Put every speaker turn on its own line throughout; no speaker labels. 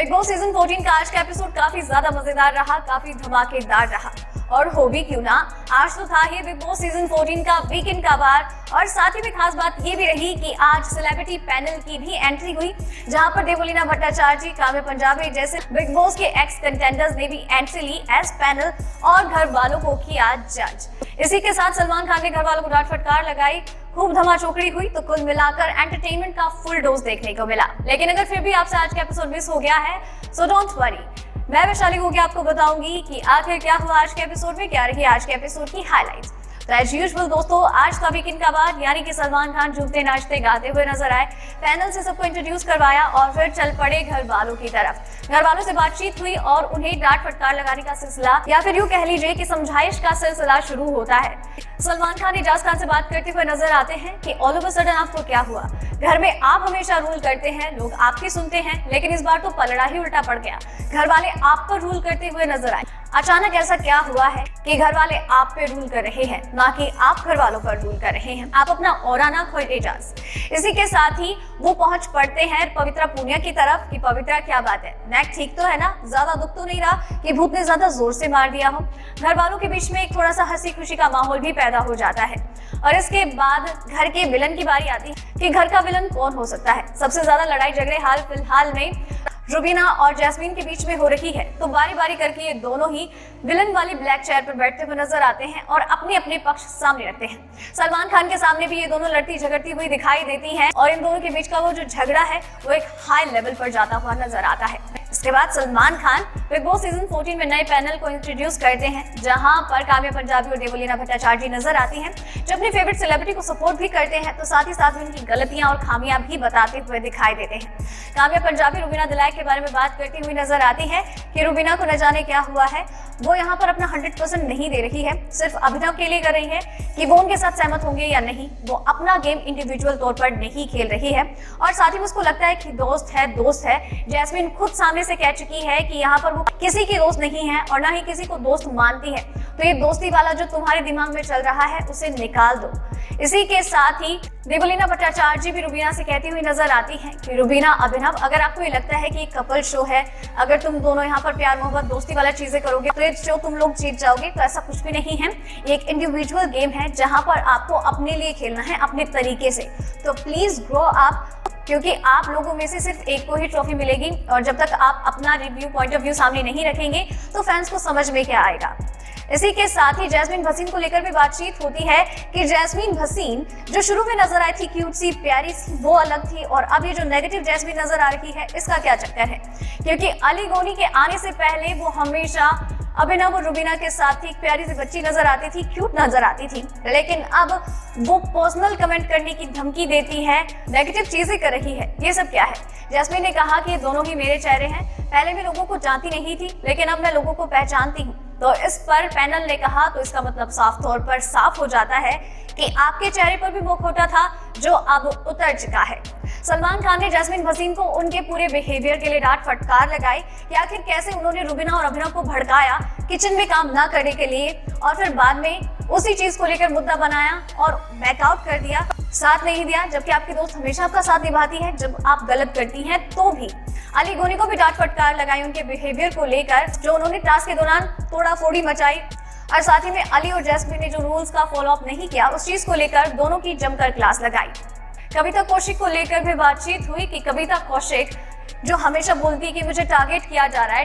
Big boss season 14 का आज का एपिसोड काफी ज्यादा मजेदार रहा, काफी धमाकेदार रहा। और हो भी क्यों ना, आज तो था ही बिग बॉस सीजन 14 का वीकेंड का बार। और साथ ही में खास बात ये भी रही कि आज सेलिब्रिटी पैनल की भी एंट्री हुई, जहां पर देवलीना भट्टाचार्य, काव्य पंजाबी जैसे बिग बॉस के एक्स कंटेंडर्स ने भी एंट्री ली एज पैनल और घर वालों को किया जज। इसी के साथ सलमान खान ने घर वालों को डांट फटकार लगाई, खूब धमाचौकड़ी हुई, तो कुल मिलाकर एंटरटेनमेंट का फुल डोज देखने को मिला। लेकिन अगर फिर भी आपसे आज का एपिसोड मिस हो गया है, सो डोंट वरी, मैं वैशाली होके आपको बताऊंगी कि आखिर क्या हुआ आज के एपिसोड में, क्या रही आज के एपिसोड की हाइलाइट्स। तो एज यूजुअल दोस्तों, आज का वीकेंड का बाद यानी कि सलमान खान झूमते नाचते गाते हुए नजर आए, पैनल से सबको इंट्रोड्यूस करवाया और फिर चल पड़े घर वालों की तरफ। घर वालों से बातचीत हुई और उन्हें डांट फटकार लगाने का सिलसिला, या फिर यूं कह लीजिए कि समझाइश का सिलसिला शुरू होता है। सलमान खान इजाज खान से बात करते हुए नजर आते हैं कि ऑल ऑफ अ सडन आपको क्या हुआ, घर में आप हमेशा रूल करते हैं, लोग आपकी सुनते हैं, लेकिन इस बार तो पलड़ा ही उल्टा पड़ गया, घर वाले आप पर रूल करते हुए नजर आए। अचानक ऐसा क्या हुआ है कि घर वाले आप पे रूल कर रहे हैं, ना कि आप घर वालों पर रूल कर रहे हैं। आप अपना ऑरा ना खोए इजाज। इसी के साथ ही वो पहुंच पड़ते हैं पवित्रा पूनिया की तरफ कि पवित्रा क्या बात है, नेक ठीक तो है ना, ज्यादा दुख तो नहीं रहा कि भूत ने ज्यादा जोर से मार दिया हो। घर वालों के बीच में एक थोड़ा सा हंसी खुशी का माहौल भी पैदा हो जाता है। और इसके बाद घर के विलन की बारी आती है कि घर का विलन कौन हो सकता है। सबसे ज्यादा लड़ाई झगड़े हाल फिलहाल में रुबीना और जैस्मीन के बीच में हो रही है, तो बारी बारी करके ये दोनों ही विलन वाली ब्लैक चेयर पर बैठते हुए नजर आते हैं और अपने अपने पक्ष सामने रखते हैं। सलमान खान के सामने भी ये दोनों लड़ती झगड़ती हुई दिखाई देती हैं और इन दोनों के बीच का वो जो झगड़ा है वो एक हाई लेवल पर जाता हुआ नजर आता है। इसके बाद Salman Khan big boss season 14 में नए पैनल को इंट्रोड्यूस करते हैं, जहां पर काव्य पंजाबी और देवलीना भट्टाचार्य नजर आती हैं, जो अपनी फेवरेट सेलिब्रिटी को सपोर्ट भी करते हैं, तो साथ ही साथ उनकी गलतियां और खामियां भी बताते हुए दिखाई देते हैं। काव्य पंजाबी रुबीना दिलाइक के बारे में बात करती हुई नजर आती है कि रुबीना को न जाने क्या हुआ है, वो यहाँ पर अपना 100% नहीं दे रही है, सिर्फ अभिनव के लिए कर रही है कि वो उनके साथ सहमत होंगे या नहीं। वो अपना गेम इंडिविजुअल तौर पर नहीं खेल रही है और साथ ही उसको लगता है कि दोस्त है। जैस्मीन खुद सामने से कह चुकी है कि यहाँ पर वो किसी की दोस्त नहीं है और ना ही किसी को दोस्त मानती है, तो ये दोस्ती वाला जो तुम्हारे दिमाग में चल रहा है उसे निकाल दो। इसी के साथ ही देवलीना भट्टाचार्य भी रुबीना से कहती हुई नजर आती है कि रुबीना, अभिनव, अगर आपको ये लगता है कि एक कपल शो है, अगर तुम दोनों यहाँ पर प्यार मोहब्बत दोस्ती वाला चीजें करोगे तो ये शो तुम लोग जीत जाओगे, तो ऐसा कुछ भी नहीं है। एक इंडिविजुअल गेम है जहाँ पर आपको अपने लिए खेलना है, अपने तरीके से। तो प्लीज ग्रो अप, क्योंकि आप लोगों में से सिर्फ एक को ही ट्रॉफी मिलेगी और जब तक आप अपना रिव्यू पॉइंट ऑफ व्यू सामने नहीं रखेंगे तो फैंस को समझ में क्या आएगा। इसी के साथ ही जैस्मीन भसीन को लेकर भी बातचीत होती है कि जैस्मीन भसीन जो शुरू में नजर आई थी क्यूट सी प्यारी सी, वो अलग थी, और अब ये जो नेगेटिव जैस्मीन नजर आ रही है इसका क्या चक्कर है, क्योंकि अली गोनी के आने से पहले वो हमेशा अभिनव और रुबीना के साथ ही एक प्यारी सी बच्ची नजर आती थी, क्यूट नजर आती थी, लेकिन अब वो पर्सनल कमेंट करने की धमकी देती है, नेगेटिव चीजें कर रही है। ये सब क्या है? जैस्मीन ने कहा कि ये दोनों ही मेरे चेहरे हैं, पहले मैं लोगों को जानती नहीं थी लेकिन अब मैं लोगों को पहचानती हूँ। तो इस पर पैनल ने कहा, तो इसका मतलब साफ तौर पर साफ हो जाता है कि आपके चेहरे पर भी मुखौटा था जो अब उतर चुका है। सलमान खान ने जैस्मीन भसीन को उनके पूरे बिहेवियर के लिए डांट फटकार लगाई कि आखिर कैसे उन्होंने रुबीना और अभिनव को भड़काया किचन में काम ना करने के लिए, और फिर बाद में उसी चीज को लेकर मुद्दा बनाया और बैकआउट कर दिया, साथ नहीं दिया, जबकि आपकी दोस्त हमेशा आपका साथ निभाती है जब आप गलत करती हैं। तो भी अली गोनी को भी डांट फटकार लगाई उनके बिहेवियर को लेकर, जो उन्होंने टास्क के दौरान तोड़ाफोड़ी मचाई, और साथ ही में अली और जैस्मीन ने जो रूल्स का फॉलो अप नहीं किया उस चीज को लेकर दोनों की जमकर क्लास लगाई। कविता कौशिक को लेकर भी बातचीत हुई कि कविता कौशिक जो हमेशा बोलती है कि मुझे टारगेट किया जा रहा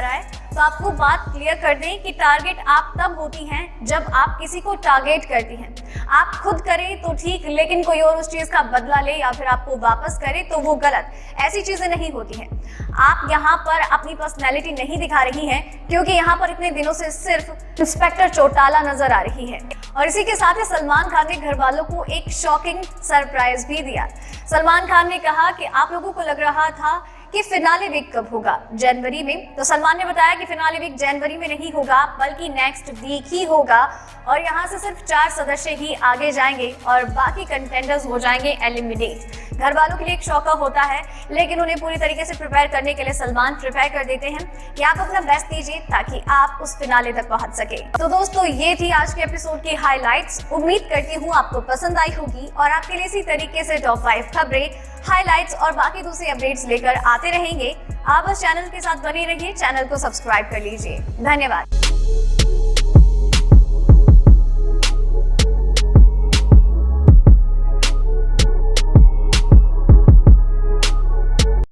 है, तो आपको बात क्लियर कर दें कि टारगेट आप तब होती हैं जब आप किसी को टारगेट करती हैं। आप खुद करें तो ठीक, लेकिन कोई और उस चीज का बदला ले या फिर आपको वापस करे तो वो गलत। ऐसी चीजें नहीं होती हैं। आप यहाँ पर अपनी पर्सनैलिटी नहीं दिखा रही हैं, क्योंकि यहाँ पर इतने दिनों से सिर्फ इंस्पेक्टर चौटाला नजर आ रही है। और इसी के साथ ही सलमान खान ने घर वालों को एक शॉकिंग सरप्राइज भी दिया। सलमान खान ने कहा कि आप लोगों को लग रहा था कि फिनाले वीक कब होगा, जनवरी में, तो सलमान ने बताया कि फिनाले वीक जनवरी में नहीं होगा बल्कि नेक्स्ट वीक ही होगा, और यहाँ से सिर्फ 4 सदस्य ही आगे जाएंगे और बाकी कंटेंडर्स हो जाएंगे एलिमिनेट। घर वालों के लिए एक शौका होता है, लेकिन उन्हें पूरी तरीके से प्रिपेयर करने के लिए सलमान प्रिपेयर कर देते हैं कि आप अपना बेस्ट दीजिए ताकि आप उस फिनाले तक पहुंच सके। तो दोस्तों, ये थी आज के एपिसोड की हाइलाइट्स। उम्मीद करती हूँ आपको पसंद आई होगी और आपके लिए इसी तरीके से टॉप 5 खबरें हाइलाइट्स और बाकी दूसरी अपडेट्स लेकर आते रहेंगे। आप बस चैनल के साथ बने रहिए, चैनल को सब्सक्राइब कर लीजिए। धन्यवाद।